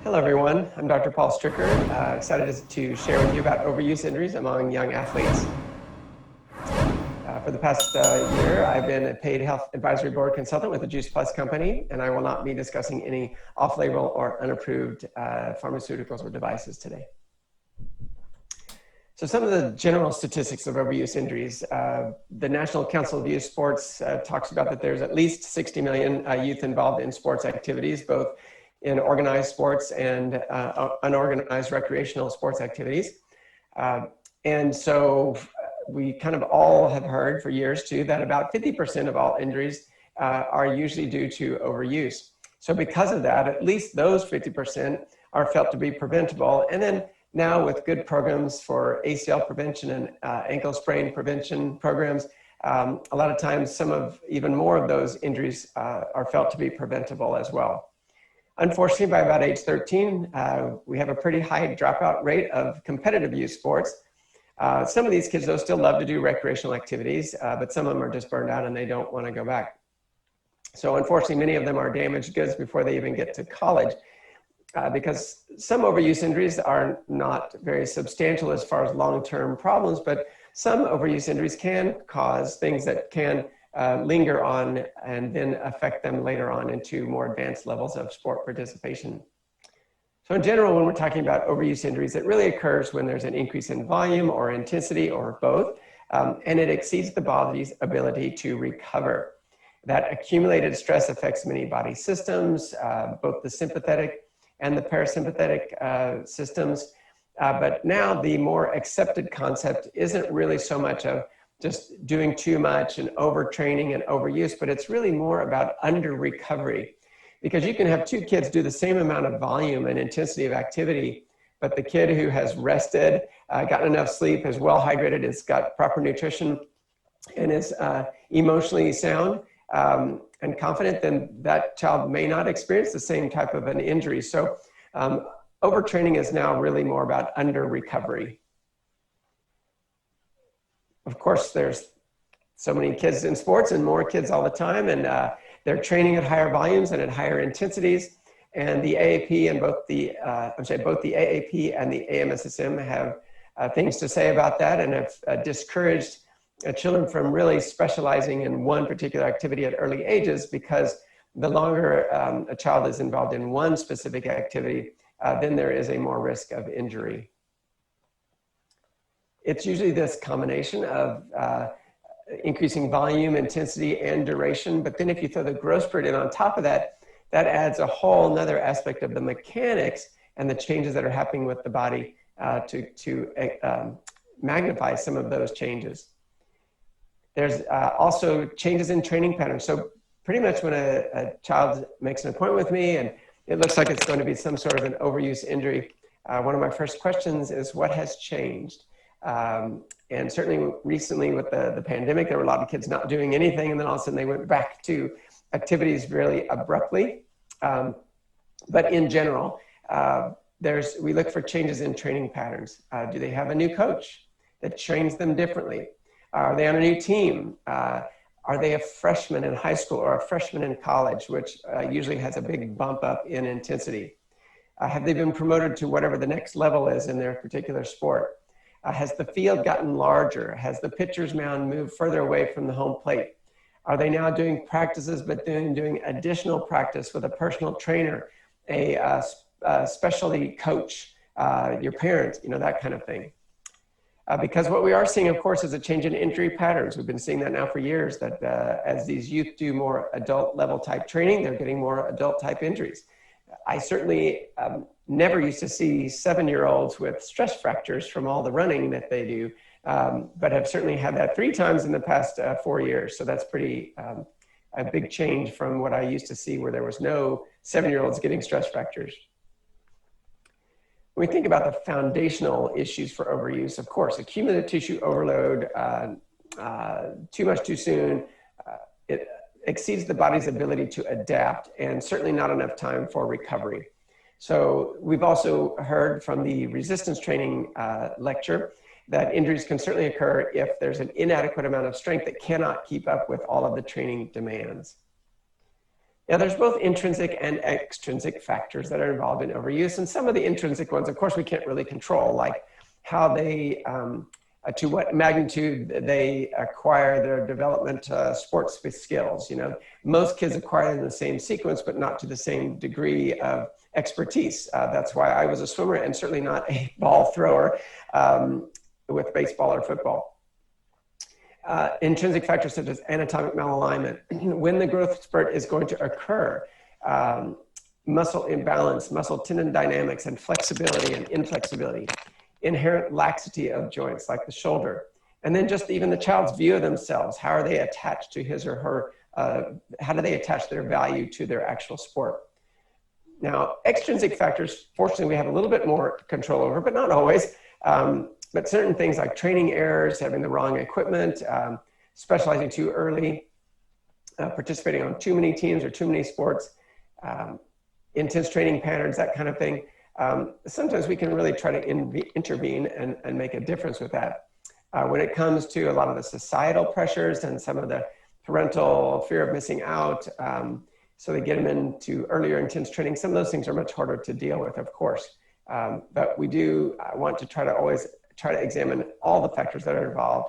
Hello, everyone. I'm Dr. Paul Stricker, excited to share with you about overuse injuries among young athletes. For the past year, I've been a paid health advisory board consultant with the Juice Plus company, and I will not be discussing any off-label or unapproved pharmaceuticals or devices today. So some of the general statistics of overuse injuries, the National Council of Youth Sports talks about that there's at least 60 million youth involved in sports activities, both in organized sports and unorganized recreational sports activities. And so we kind of all have heard for years too that about 50% of all injuries are usually due to overuse. So because of that, at least those 50% are felt to be preventable. And then now with good programs for ACL prevention and ankle sprain prevention programs, a lot of times even more of those injuries are felt to be preventable as well. Unfortunately, by about age 13, we have a pretty high dropout rate of competitive youth sports. Some of these kids, though, still love to do recreational activities, but some of them are just burned out and they don't want to go back. So unfortunately, many of them are damaged goods before they even get to college, because some overuse injuries are not very substantial as far as long-term problems, but some overuse injuries can cause things that can linger on and then affect them later on into more advanced levels of sport participation. So in general, when we're talking about overuse injuries, it really occurs when there's an increase in volume or intensity or both, and it exceeds the body's ability to recover. That accumulated stress affects many body systems, both the sympathetic and the parasympathetic systems. But now the more accepted concept isn't really so much of just doing too much and overtraining and overuse, but it's really more about under recovery. Because you can have two kids do the same amount of volume and intensity of activity, but the kid who has rested, gotten enough sleep, is well hydrated, has got proper nutrition, and is emotionally sound and confident, then that child may not experience the same type of an injury. So overtraining is now really more about under recovery. Of course, there's so many kids in sports and more kids all the time, and they're training at higher volumes and at higher intensities. And the AAP and both the AAP and the AMSSM have things to say about that, and have discouraged children from really specializing in one particular activity at early ages, because the longer a child is involved in one specific activity, then there is a more risk of injury. It's usually this combination of increasing volume, intensity, and duration. But then if you throw the growth spurt in on top of that, that adds a whole nother aspect of the mechanics and the changes that are happening with the body to magnify some of those changes. There's also changes in training patterns. So pretty much when a child makes an appointment with me and it looks like it's going to be some sort of an overuse injury, one of my first questions is, what has changed? And certainly recently with the pandemic, there were a lot of kids not doing anything, and then all of a sudden they went back to activities really abruptly. But in general, we look for changes in training patterns. Do they have a new coach that trains them differently? Are they on a new team? Are they a freshman in high school or a freshman in college, which usually has a big bump up in intensity? Have they been promoted to whatever the next level is in their particular sport? Has the field gotten larger? Has the pitcher's mound moved further away from the home plate? Are they now doing practices, but doing additional practice with a personal trainer, a specialty coach, your parents, that kind of thing? Because what we are seeing, of course, is a change in injury patterns. We've been seeing that now for years, that as these youth do more adult level type training, they're getting more adult type injuries. I certainly never used to see 7-year-olds with stress fractures from all the running that they do, but have certainly had that 3 times in the past 4 years. So that's pretty a big change from what I used to see, where there was no 7-year-olds getting stress fractures. When we think about the foundational issues for overuse, of course, accumulative tissue overload, too much too soon, it exceeds the body's ability to adapt, and certainly not enough time for recovery. So we've also heard from the resistance training lecture that injuries can certainly occur if there's an inadequate amount of strength that cannot keep up with all of the training demands. Yeah, there's both intrinsic and extrinsic factors that are involved in overuse. And some of the intrinsic ones, of course, we can't really control, like how they, to what magnitude they acquire their development sports skills. You know, most kids acquire in the same sequence, but not to the same degree of expertise. That's why I was a swimmer and certainly not a ball thrower with baseball or football. Intrinsic factors such as anatomic malalignment, when the growth spurt is going to occur, muscle imbalance, muscle tendon dynamics, and flexibility and inflexibility, inherent laxity of joints like the shoulder, and then just even the child's view of themselves. How are they attached to his or her, how do they attach their value to their actual sport? Now, extrinsic factors, fortunately, we have a little bit more control over, but not always. But certain things like training errors, having the wrong equipment, specializing too early, participating on too many teams or too many sports, intense training patterns, that kind of thing. Sometimes we can really try to intervene and make a difference with that. When it comes to a lot of the societal pressures and some of the parental fear of missing out, so they get them into earlier intense training, some of those things are much harder to deal with, of course. But we do want to always try to examine all the factors that are involved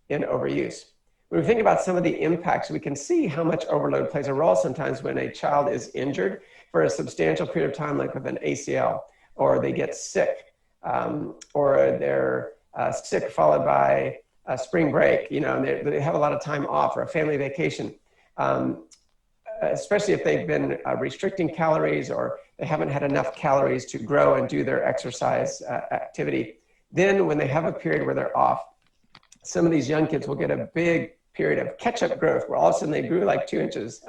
in overuse. When we think about some of the impacts, we can see how much overload plays a role sometimes when a child is injured for a substantial period of time, like with an ACL, or they get sick, or they're sick followed by a spring break, you know, and they have a lot of time off or a family vacation, especially if they've been restricting calories or they haven't had enough calories to grow and do their exercise activity. Then when they have a period where they're off, some of these young kids will get a big period of catch-up growth where all of a sudden they grew like 2 inches.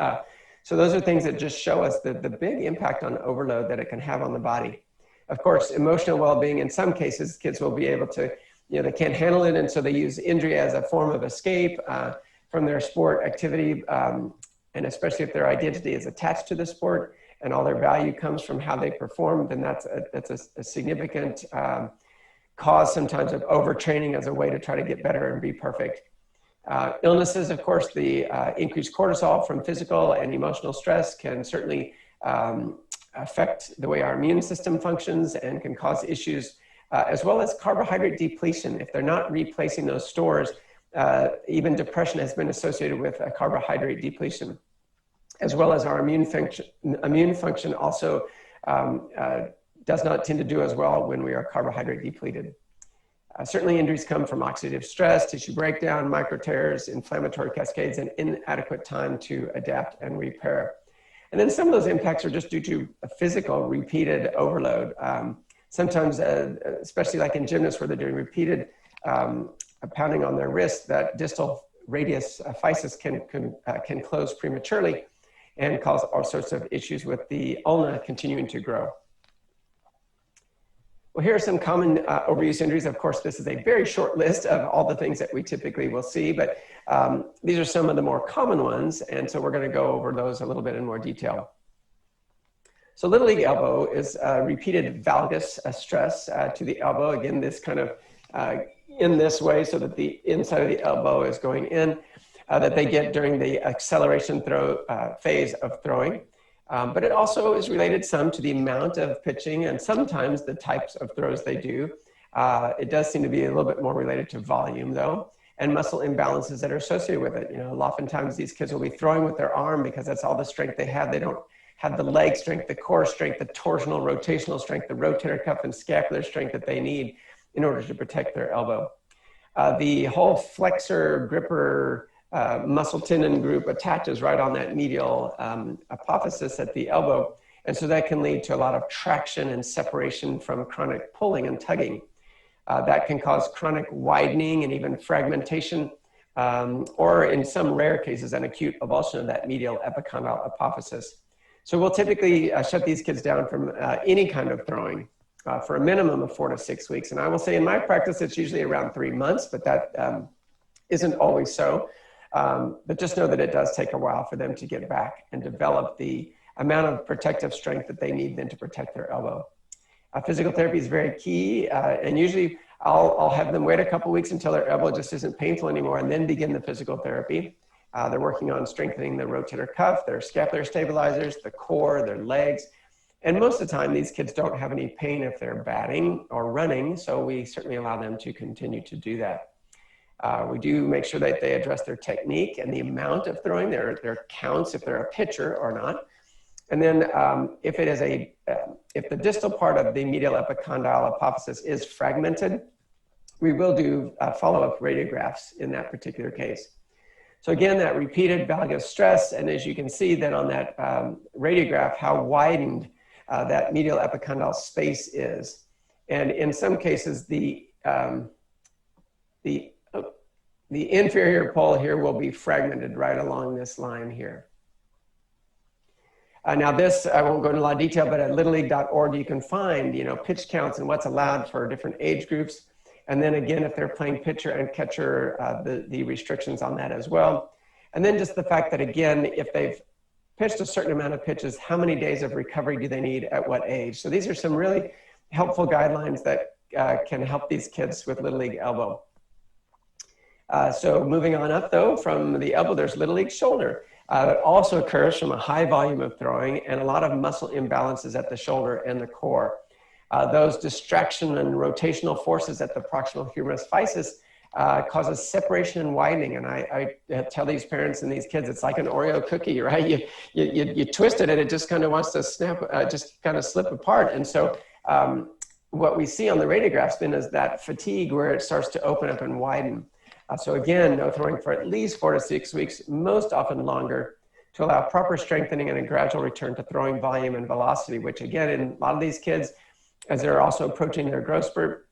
So those are things that just show us the big impact on overload that it can have on the body. Of course, emotional well-being, in some cases, kids will be able to, you know, they can't handle it, and so they use injury as a form of escape from their sport activity, and especially if their identity is attached to the sport and all their value comes from how they perform, then that's a significant cause sometimes of overtraining as a way to try to get better and be perfect. Illnesses, of course, the increased cortisol from physical and emotional stress can certainly affect the way our immune system functions and can cause issues, as well as carbohydrate depletion. If they're not replacing those stores, even depression has been associated with a carbohydrate depletion, as well as our immune function also does not tend to do as well when we are carbohydrate depleted. Certainly injuries come from oxidative stress, tissue breakdown, micro tears, inflammatory cascades, and inadequate time to adapt and repair. And then some of those impacts are just due to a physical repeated overload. Sometimes, especially like in gymnasts where they're doing repeated pounding on their wrist, that distal radius physis can close prematurely and cause all sorts of issues with the ulna continuing to grow. Well, here are some common overuse injuries. Of course, this is a very short list of all the things that we typically will see, but these are some of the more common ones, and so we're going to go over those a little bit in more detail. So Little League elbow is repeated valgus stress to the elbow. Again, this kind of in this way so that the inside of the elbow is going in, that they get during the acceleration phase of throwing. But it also is related some to the amount of pitching and sometimes the types of throws they do. It does seem to be a little bit more related to volume though, and muscle imbalances that are associated with it. You know, oftentimes these kids will be throwing with their arm because that's all the strength they have. They don't have the leg strength, the core strength, the torsional, rotational strength, the rotator cuff and scapular strength that they need in order to protect their elbow. The whole flexor gripper muscle tendon group attaches right on that medial apophysis at the elbow. And so that can lead to a lot of traction and separation from chronic pulling and tugging. That can cause chronic widening and even fragmentation, or in some rare cases, an acute avulsion of that medial epicondyle apophysis. So we'll typically shut these kids down from any kind of throwing for a minimum of 4 to 6 weeks. And I will say in my practice, it's usually around 3 months, but that isn't always so. But just know that it does take a while for them to get back and develop the amount of protective strength that they need then to protect their elbow. Physical therapy is very key, and usually I'll have them wait a couple weeks until their elbow just isn't painful anymore and then begin the physical therapy. They're working on strengthening the rotator cuff, their scapular stabilizers, the core, their legs. And most of the time, these kids don't have any pain if they're batting or running, so we certainly allow them to continue to do that. We do make sure that they address their technique and the amount of throwing, their counts, if they're a pitcher or not. And then if the distal part of the medial epicondyle apophysis is fragmented, we will do follow-up radiographs in that particular case. So again, that repeated valgus stress, and as you can see then on that radiograph, how widened that medial epicondyle space is. And in some cases, the inferior pole here will be fragmented right along this line here. Now this, I won't go into a lot of detail, but at littleleague.org you can find, pitch counts and what's allowed for different age groups. And then again, if they're playing pitcher and catcher, the restrictions on that as well. And then just the fact that again, if they've pitched a certain amount of pitches, how many days of recovery do they need at what age? So these are some really helpful guidelines that can help these kids with Little League elbow. So moving on up though, from the elbow, there's Little League shoulder. It also occurs from a high volume of throwing and a lot of muscle imbalances at the shoulder and the core. Those distraction and rotational forces at the proximal humerus physis causes separation and widening. And I tell these parents and these kids, it's like an Oreo cookie, right? You twist it and it just kind of wants to snap, just kind of slip apart. And so what we see on the radiographs then is that fatigue where it starts to open up and widen. So again, no throwing for at least 4 to 6 weeks, most often longer, to allow proper strengthening and a gradual return to throwing volume and velocity, which again, in a lot of these kids, as they're also approaching their growth spurt,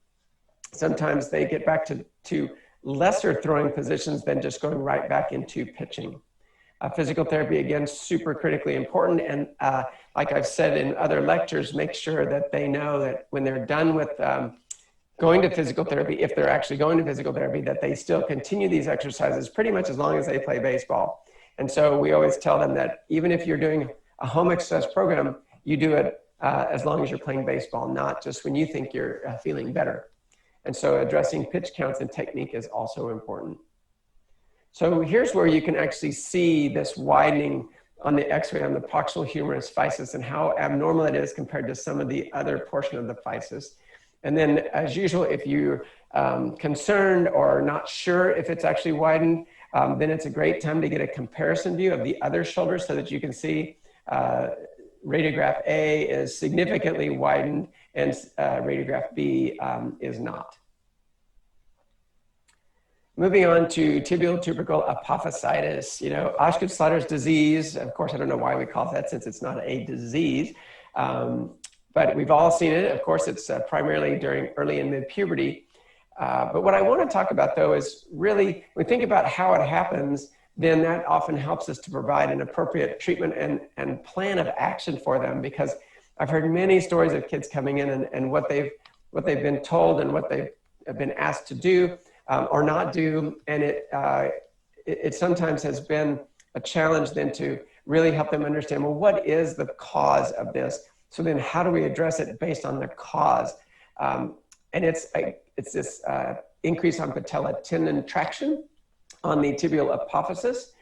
sometimes they get back to lesser throwing positions than just going right back into pitching. Physical therapy, again, super critically important. And like I've said in other lectures, make sure that they know that when they're done with going to physical therapy, if they're actually going to physical therapy, that they still continue these exercises pretty much as long as they play baseball. And so we always tell them that even if you're doing a home exercise program, you do it as long as you're playing baseball, not just when you think you're feeling better. And so addressing pitch counts and technique is also important. So here's where you can actually see this widening on the x-ray on the proximal humerus physis and how abnormal it is compared to some of the other portion of the physis. And then as usual, if you're concerned or not sure if it's actually widened, then it's a great time to get a comparison view of the other shoulder so that you can see radiograph A is significantly widened and radiograph B is not. Moving on to tibial tubercle apophysitis, Osgood-Schlatters disease. Of course, I don't know why we call it that since it's not a disease. But we've all seen it. Of course, it's primarily during early and mid-puberty. But what I want to talk about, though, is really, when we think about how it happens, then that often helps us to provide an appropriate treatment and plan of action for them. Because I've heard many stories of kids coming in and what they've been told and what they've been asked to do or not do. And it sometimes has been a challenge then to really help them understand, well, what is the cause of this? So then how do we address it based on the cause? And it's this increase on patella tendon traction on the tibial apophysis.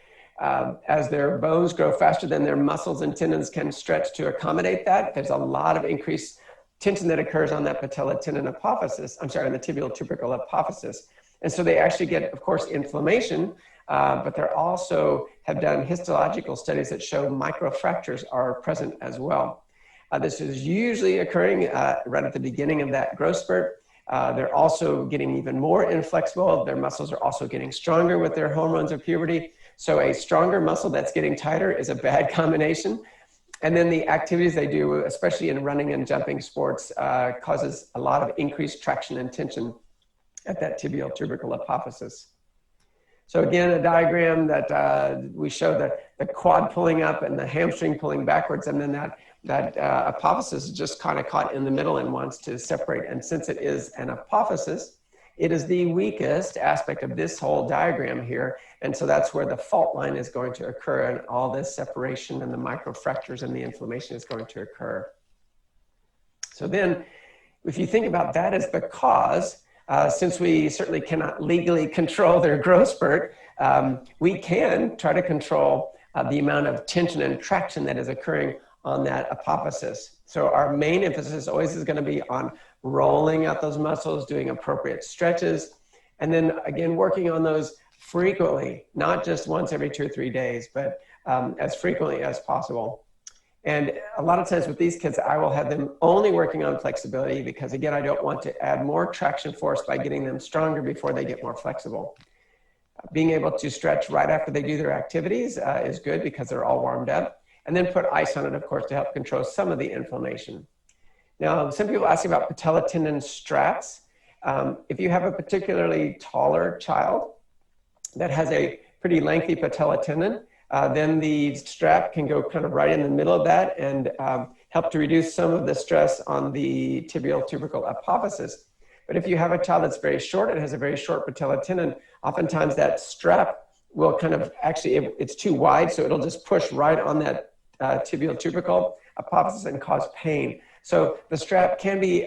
As their bones grow faster than their muscles and tendons can stretch to accommodate that, there's a lot of increased tension that occurs on that patella tendon apophysis, on the tibial tubercle apophysis. And so they actually get, of course, inflammation, but they also have done histological studies that show microfractures are present as well. This is usually occurring right at the beginning of that growth spurt. They're also getting even more inflexible. Their muscles are also getting stronger with their hormones of puberty. So a stronger muscle that's getting tighter is a bad combination. And then the activities they do, especially in running and jumping sports, causes a lot of increased traction and tension at that tibial tubercle apophysis. So again, a diagram that we show the quad pulling up and the hamstring pulling backwards, and then that apophysis is just kind of caught in the middle and wants to separate. And since it is an apophysis, it is the weakest aspect of this whole diagram here. And so that's where the fault line is going to occur, and all this separation and the microfractures and the inflammation is going to occur. So then if you think about that as the cause, Since we certainly cannot legally control their growth spurt, we can try to control the amount of tension and traction that is occurring on that apophysis. So our main emphasis always is going to be on rolling out those muscles, doing appropriate stretches, and then again, working on those frequently, not just once every 2 or 3 days, but as frequently as possible. And a lot of times with these kids, I will have them only working on flexibility because again, I don't want to add more traction force by getting them stronger before they get more flexible. Being able to stretch right after they do their activities is good because they're all warmed up. And then put ice on it, of course, to help control some of the inflammation. Now, some people ask about patella tendon straps. If you have a particularly taller child that has a pretty lengthy patella tendon, then the strap can go kind of right in the middle of that and help to reduce some of the stress on the tibial tubercle apophysis. But if you have a child that's very short and has a very short patella tendon, oftentimes that strap will kind of actually, it's too wide, so it'll just push right on that tibial tubercle apophysis and cause pain. So the strap can be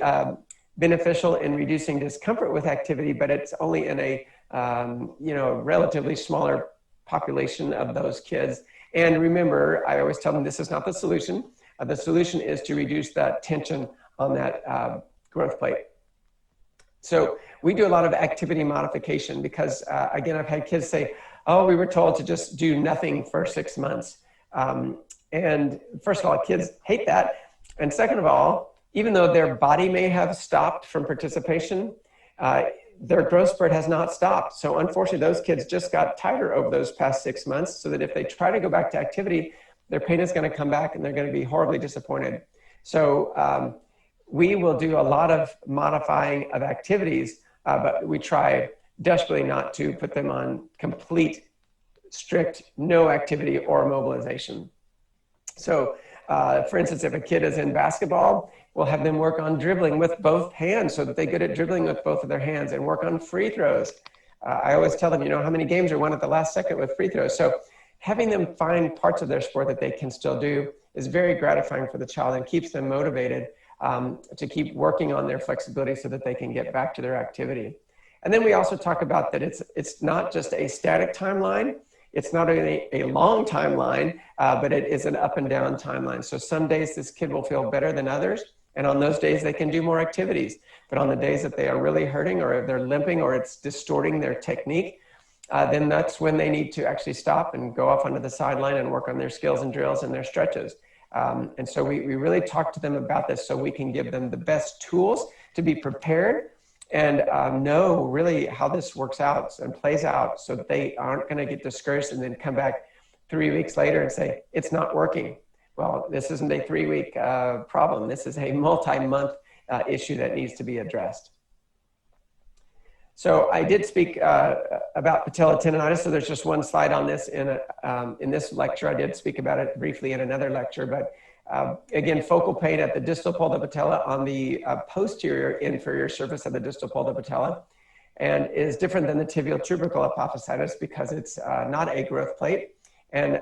beneficial in reducing discomfort with activity, but it's only in a relatively smaller population of those kids. And remember, I always tell them this is not the solution. The solution is to reduce that tension on that growth plate. So we do a lot of activity modification because, again, I've had kids say, oh, we were told to just do nothing for 6 months. And first of all, kids hate that. And second of all, even though their body may have stopped from participation, their growth spurt has not stopped. So unfortunately, those kids just got tighter over those past 6 months so that if they try to go back to activity, their pain is going to come back and they're going to be horribly disappointed. So we will do a lot of modifying of activities, but we try desperately not to put them on complete, strict, no activity or mobilization. So for instance, if a kid is in basketball, we'll have them work on dribbling with both hands so that they get at dribbling with both of their hands and work on free throws. I always tell them, how many games are won at the last second with free throws. So having them find parts of their sport that they can still do is very gratifying for the child and keeps them motivated to keep working on their flexibility so that they can get back to their activity. And then we also talk about that it's not just a static timeline. It's not a long timeline, but it is an up and down timeline. So some days this kid will feel better than others. And on those days they can do more activities. But on the days that they are really hurting or if they're limping or it's distorting their technique, then that's when they need to actually stop and go off onto the sideline and work on their skills and drills and their stretches. And so we really talk to them about this so we can give them the best tools to be prepared and know really how this works out and plays out so that they aren't going to get discouraged and then come back 3 weeks later and say, it's not working. Well, this isn't a 3-week problem. This is a multi-month issue that needs to be addressed. So I did speak about patella tendonitis. So there's just one slide on this in this lecture. I did speak about it briefly in another lecture, but again, focal pain at the distal pole of the patella on the posterior inferior surface of the distal pole of the patella, and is different than the tibial tubercle apophysitis because it's not a growth plate. And,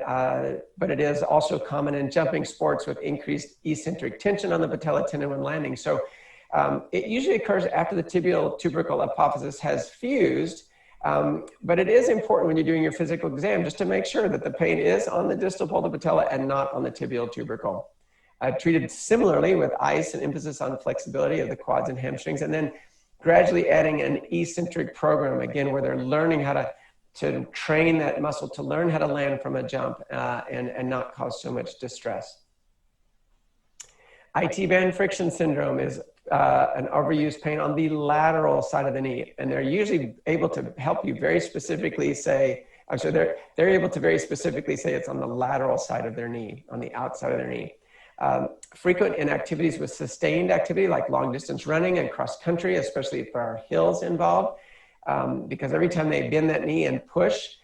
but it is also common in jumping sports with increased eccentric tension on the patella tendon when landing. So it usually occurs after the tibial tubercle apophysis has fused, but it is important when you're doing your physical exam just to make sure that the pain is on the distal pole of the patella and not on the tibial tubercle. Treated similarly with ice and emphasis on flexibility of the quads and hamstrings, and then gradually adding an eccentric program, again, where they're learning how to train that muscle to learn how to land from a jump and not cause so much distress. IT band friction syndrome is an overuse pain on the lateral side of the knee. And they're usually able to help you very specifically say, they're able to very specifically say it's on the lateral side of their knee, on the outside of their knee. Frequent in activities with sustained activity like long distance running and cross country, especially if there are hills involved. Because every time they bend that knee and push,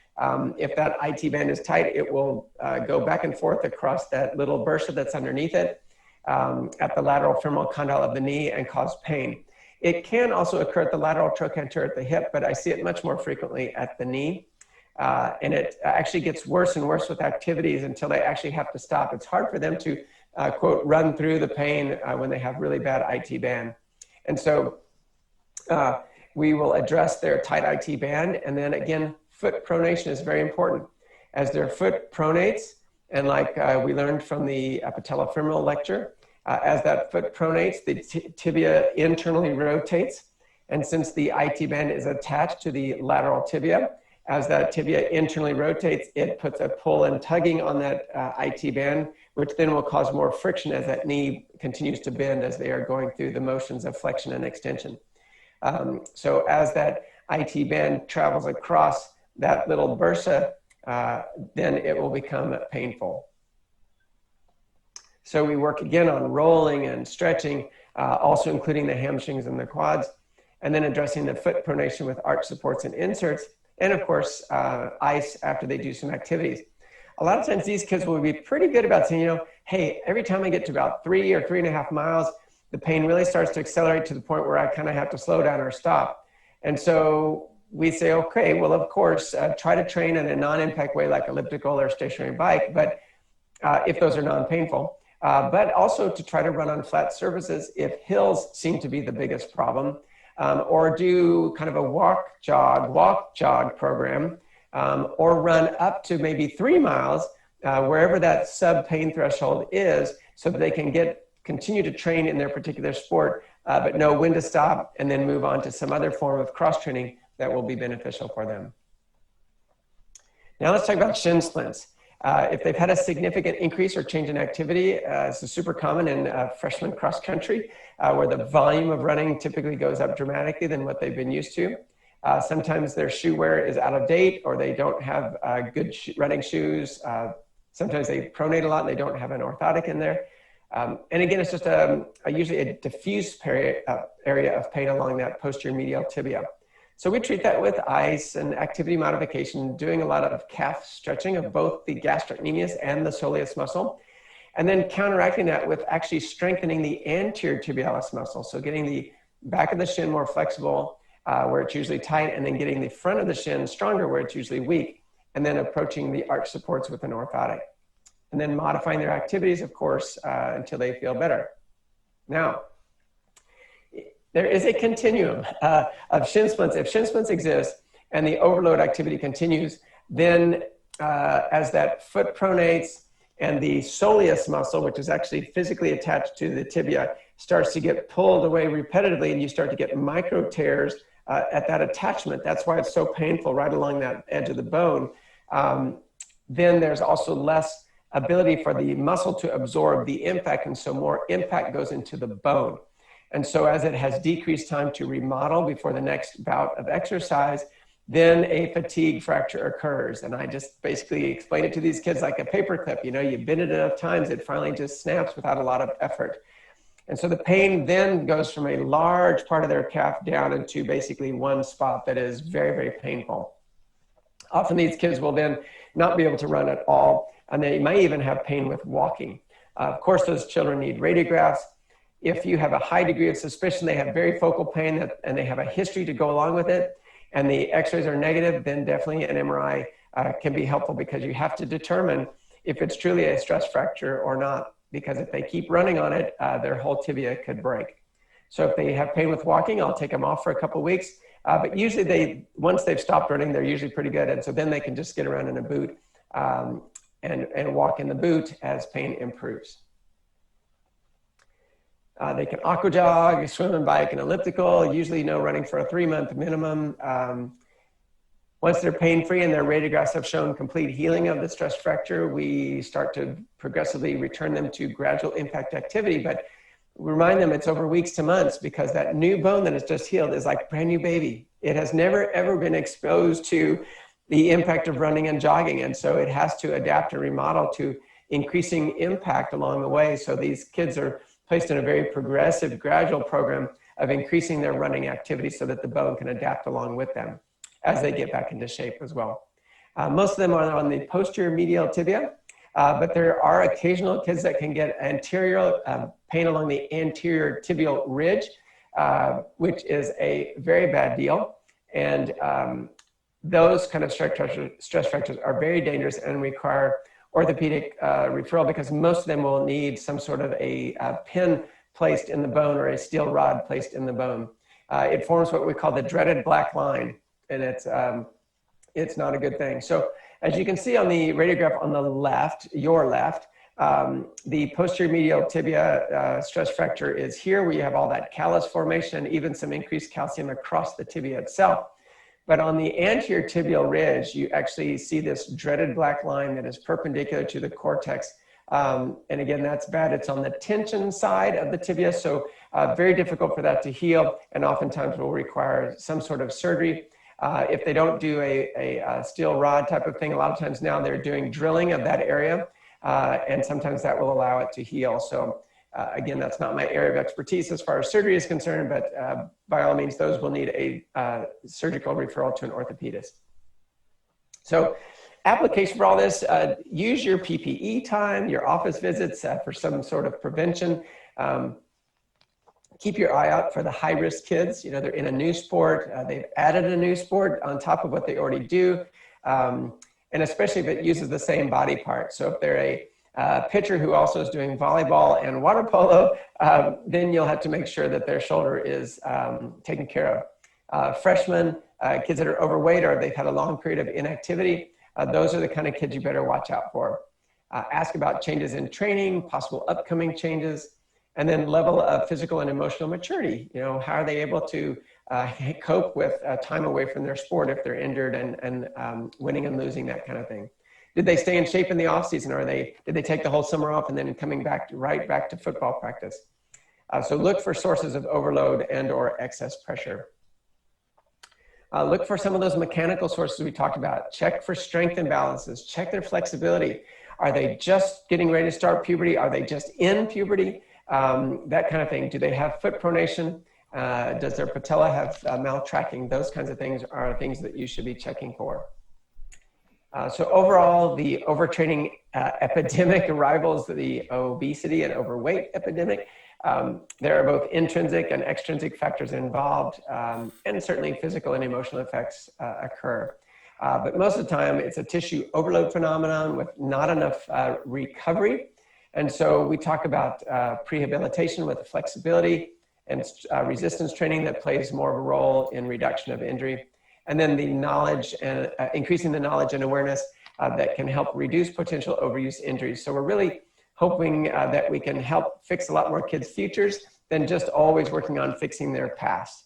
if that IT band is tight, it will go back and forth across that little bursa that's underneath it at the lateral femoral condyle of the knee and cause pain. It can also occur at the lateral trochanter at the hip, but I see it much more frequently at the knee. And it actually gets worse and worse with activities until they actually have to stop. It's hard for them to, quote, run through the pain when they have really bad IT band. And so we will address their tight IT band. And then again, foot pronation is very important. As their foot pronates, and like we learned from the patellofemoral lecture, as that foot pronates, the tibia internally rotates. And since the IT band is attached to the lateral tibia, as that tibia internally rotates, it puts a pull and tugging on that IT band, which then will cause more friction as that knee continues to bend as they are going through the motions of flexion and extension. So as that IT band travels across that little bursa, then it will become painful. So we work again on rolling and stretching, also including the hamstrings and the quads, and then addressing the foot pronation with arch supports and inserts, and of course, ice after they do some activities. A lot of times these kids will be pretty good about saying, you know, hey, every time I get to about 3 or 3.5 miles, the pain really starts to accelerate to the point where I kind of have to slow down or stop. And so we say, okay, well, of course, try to train in a non-impact way like elliptical or stationary bike, but if those are non-painful. But also to try to run on flat surfaces if hills seem to be the biggest problem, or do kind of a walk jog program, or run up to maybe 3 miles, wherever that sub pain threshold is, so that they can continue to train in their particular sport, but know when to stop and then move on to some other form of cross training that will be beneficial for them. Now let's talk about shin splints. If they've had a significant increase or change in activity, this is super common in freshman cross country, where the volume of running typically goes up dramatically than what they've been used to. Sometimes their shoe wear is out of date, or they don't have good running shoes. Sometimes they pronate a lot and they don't have an orthotic in there. And again, it's just usually a diffuse area of pain along that posterior medial tibia. So we treat that with ice and activity modification, doing a lot of calf stretching of both the gastrocnemius and the soleus muscle, and then counteracting that with actually strengthening the anterior tibialis muscle. So getting the back of the shin more flexible, where it's usually tight, and then getting the front of the shin stronger where it's usually weak, and then approaching the arch supports with an orthotic. And then modifying their activities, of course, until they feel better. Now, there is a continuum of shin splints. If shin splints exist and the overload activity continues, then as that foot pronates and the soleus muscle, which is actually physically attached to the tibia, starts to get pulled away repetitively, and you start to get micro tears at that attachment. That's why it's so painful right along that edge of the bone. Then there's also less ability for the muscle to absorb the impact, and so more impact goes into the bone. And so as it has decreased time to remodel before the next bout of exercise, then a fatigue fracture occurs. And I just basically explain it to these kids like a paper clip. You know, you bend it enough times, it finally just snaps without a lot of effort. And so the pain then goes from a large part of their calf down into basically one spot that is very, very painful. Often these kids will then not be able to run at all, and they might even have pain with walking. Of course, those children need radiographs. If you have a high degree of suspicion, they have very focal pain and they have a history to go along with it, and the x-rays are negative, then definitely an MRI can be helpful, because you have to determine if it's truly a stress fracture or not, because if they keep running on it, their whole tibia could break. So if they have pain with walking, I'll take them off for a couple of weeks, but usually once they've stopped running, they're usually pretty good, and so then they can just get around in a boot and walk in the boot as pain improves. They can aqua jog, swim and bike, and elliptical, usually no running for a 3-month minimum. Once they're pain-free and their radiographs have shown complete healing of the stress fracture, we start to progressively return them to gradual impact activity, but remind them it's over weeks to months, because that new bone that has just healed is like a brand new baby. It has never, ever been exposed to the impact of running and jogging, and so it has to adapt and remodel to increasing impact along the way. So these kids are placed in a very progressive, gradual program of increasing their running activity so that the bone can adapt along with them as they get back into shape as well. Most of them are on the posterior medial tibia, but there are occasional kids that can get anterior pain along the anterior tibial ridge, which is a very bad deal. And those kind of stress fractures are very dangerous and require orthopedic referral, because most of them will need some sort of a pin placed in the bone or a steel rod placed in the bone. it forms what we call the dreaded black line, and it's not a good thing. So as you can see on the radiograph on the left, your left, the posterior medial tibia stress fracture is here, where you have all that callus formation, even some increased calcium across the tibia itself. But on the anterior tibial ridge, you actually see this dreaded black line that is perpendicular to the cortex. And again, that's bad. It's on the tension side of the tibia, so very difficult for that to heal, and oftentimes will require some sort of surgery. If they don't do a steel rod type of thing, a lot of times now they're doing drilling of that area, and sometimes that will allow it to heal. So again, that's not my area of expertise as far as surgery is concerned, but by all means, those will need a surgical referral to an orthopedist. So application for all this, use your PPE time, your office visits for some sort of prevention. Keep your eye out for the high-risk kids. You know, they're in a new sport. They've added a new sport on top of what they already do. And especially if it uses the same body part. So if they're a pitcher who also is doing volleyball and water polo, then you'll have to make sure that their shoulder is taken care of. Freshmen, kids that are overweight or they've had a long period of inactivity, those are the kind of kids you better watch out for. Ask about changes in training, possible upcoming changes, and then level of physical and emotional maturity. You know, how are they able to cope with time away from their sport if they're injured and winning and losing, that kind of thing. Did they stay in shape in the off season, or did they take the whole summer off and then coming back right back to football practice? So look for sources of overload and or excess pressure. Look for some of those mechanical sources we talked about. Check for strength imbalances. Check their flexibility. Are they just getting ready to start puberty? Are they just in puberty? That kind of thing. Do they have foot pronation? Does their patella have maltracking? Those kinds of things are things that you should be checking for. So overall, the overtraining epidemic rivals the obesity and overweight epidemic. There are both intrinsic and extrinsic factors involved, and certainly physical and emotional effects occur. But most of the time, it's a tissue overload phenomenon with not enough recovery. And so we talk about prehabilitation with the flexibility and resistance training that plays more of a role in reduction of injury. And then the knowledge and increasing the knowledge and awareness that can help reduce potential overuse injuries. So we're really hoping that we can help fix a lot more kids' futures than just always working on fixing their past.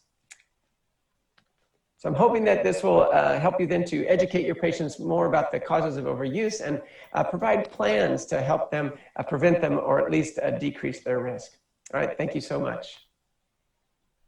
So I'm hoping that this will help you then to educate your patients more about the causes of overuse and provide plans to help them prevent them, or at least decrease their risk. All right, thank you so much.